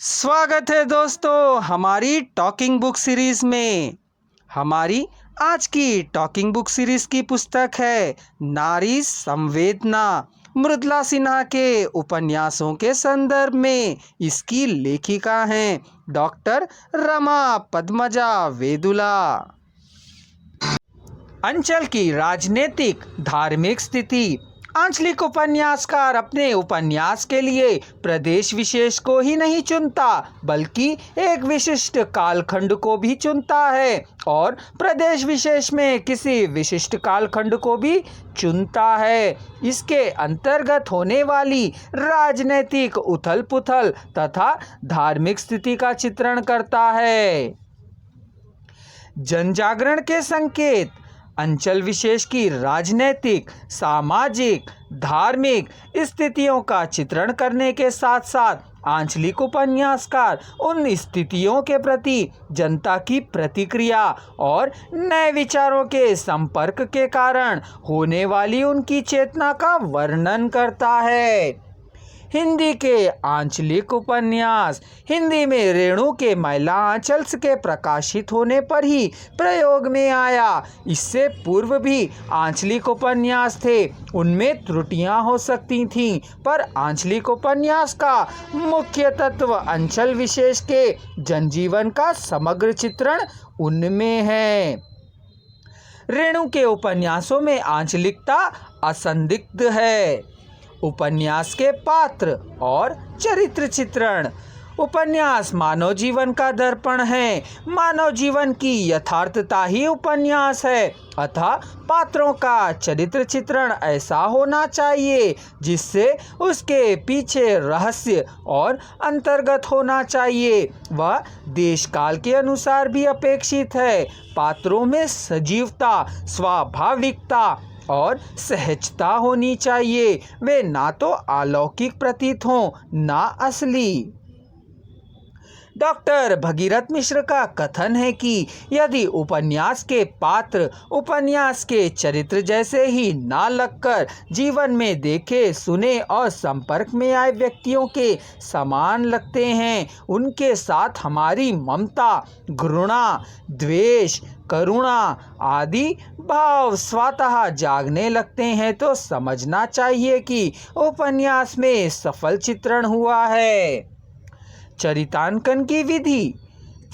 स्वागत है दोस्तों हमारी टॉकिंग बुक सीरीज में। हमारी आज की टॉकिंग बुक सीरीज की पुस्तक है नारी संवेदना। मृदुला सिन्हा के उपन्यासों के संदर्भ में इसकी लेखिका हैं डॉक्टर रमा पद्मजा वेदुला। अंचल की राजनीतिक धार्मिक स्थिति। आंचलिक उपन्यासकार अपने उपन्यास के लिए प्रदेश विशेष को ही नहीं चुनता बल्कि एक विशिष्ट कालखंड को भी चुनता है और प्रदेश विशेष में किसी विशिष्ट कालखंड को भी चुनता है। इसके अंतर्गत होने वाली राजनीतिक उथल पुथल तथा धार्मिक स्थिति का चित्रण करता है। जनजागरण के संकेत। अंचल विशेष की राजनीतिक, सामाजिक, धार्मिक स्थितियों का चित्रण करने के साथ साथ आंचलिक उपन्यासकार उन स्थितियों के प्रति जनता की प्रतिक्रिया और नए विचारों के संपर्क के कारण होने वाली उनकी चेतना का वर्णन करता है। हिंदी के आंचलिक उपन्यास। हिंदी में रेणु के महिला आंचल के प्रकाशित होने पर ही प्रयोग में आया। इससे पूर्व भी आंचलिक उपन्यास थे, उनमें त्रुटियां हो सकती थीं, पर आंचलिक उपन्यास का मुख्य तत्व अंचल विशेष के जनजीवन का समग्र चित्रण उनमें है। रेणु के उपन्यासों में आंचलिकता असंदिग्ध है। उपन्यास के पात्र और चरित्र चित्रण। उपन्यास मानव जीवन का दर्पण है। मानव जीवन की यथार्थता ही उपन्यास है, अतः पात्रों का चरित्र चित्रण ऐसा होना चाहिए जिससे उसके पीछे रहस्य और अंतर्गत होना चाहिए। वह देश काल के अनुसार भी अपेक्षित है। पात्रों में सजीवता, स्वाभाविकता और सहजता होनी चाहिए। वे ना तो अलौकिक प्रतीत हों ना असली। डॉक्टर भगीरथ मिश्र का कथन है कि यदि उपन्यास के पात्र उपन्यास के चरित्र जैसे ही ना लगकर जीवन में देखे, सुने और संपर्क में आए व्यक्तियों के समान लगते हैं, उनके साथ हमारी ममता, घृणा, द्वेष, करुणा आदि भाव स्वतः जागने लगते हैं, तो समझना चाहिए कि उपन्यास में सफल चित्रण हुआ है। चरितांकन की विधि।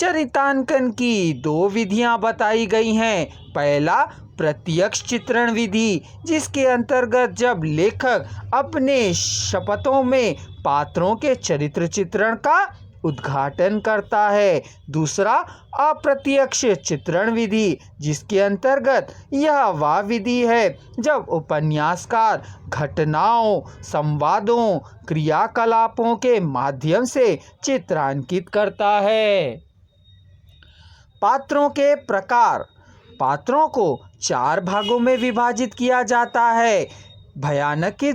चरितांकन की दो विधियां बताई गई हैं। पहला प्रत्यक्ष चित्रण विधि, जिसके अंतर्गत जब लेखक अपने शपथों में पात्रों के चरित्र चित्रण का उद्घाटन करता है। दूसरा अप्रत्यक्ष चित्रण विधि, जिसके अंतर्गत यह वह विधि है जब उपन्यासकार घटनाओं, संवादों, क्रियाकलापों के माध्यम से चित्रांकित करता है। पात्रों के प्रकार। पात्रों को 4 भागों में विभाजित किया जाता है। भयानक की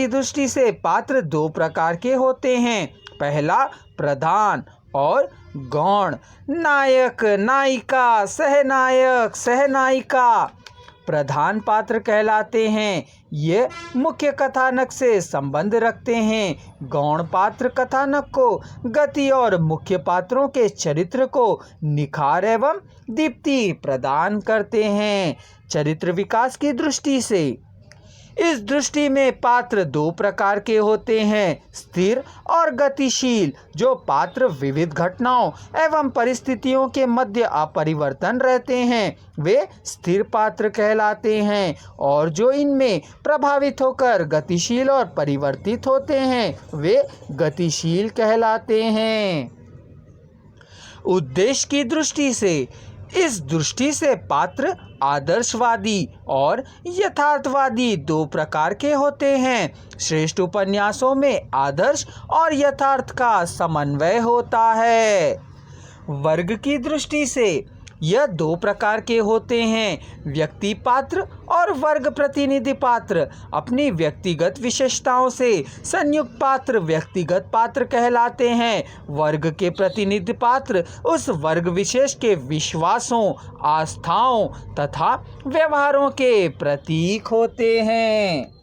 दृष्टि से पात्र 2 प्रकार के होते हैं। पहला प्रधान और गौण। नायक, नायिका, सहनायक, सहनायिका प्रधान पात्र कहलाते हैं। ये मुख्य कथानक से संबंध रखते हैं। गौण पात्र कथानक को गति और मुख्य पात्रों के चरित्र को निखार एवं दीप्ति प्रदान करते हैं। चरित्र विकास की दृष्टि से। इस दृष्टि में पात्र 2 प्रकार के होते हैं, स्थिर और गतिशील। जो पात्र विविध घटनाओं एवं परिस्थितियों के मध्य अपरिवर्तन रहते हैं, वे स्थिर पात्र कहलाते हैं, और जो इनमें प्रभावित होकर गतिशील और परिवर्तित होते हैं, वे गतिशील कहलाते हैं। उद्देश्य की दृष्टि से। इस दृष्टि से पात्र आदर्शवादी और यथार्थवादी 2 प्रकार के होते हैं। श्रेष्ठ उपन्यासों में आदर्श और यथार्थ का समन्वय होता है। वर्ग की दृष्टि से यह 2 प्रकार के होते हैं, व्यक्ति पात्र और वर्ग प्रतिनिधि पात्र। अपनी व्यक्तिगत विशेषताओं से संयुक्त पात्र व्यक्तिगत पात्र कहलाते हैं। वर्ग के प्रतिनिधि पात्र उस वर्ग विशेष के विश्वासों, आस्थाओं तथा व्यवहारों के प्रतीक होते हैं।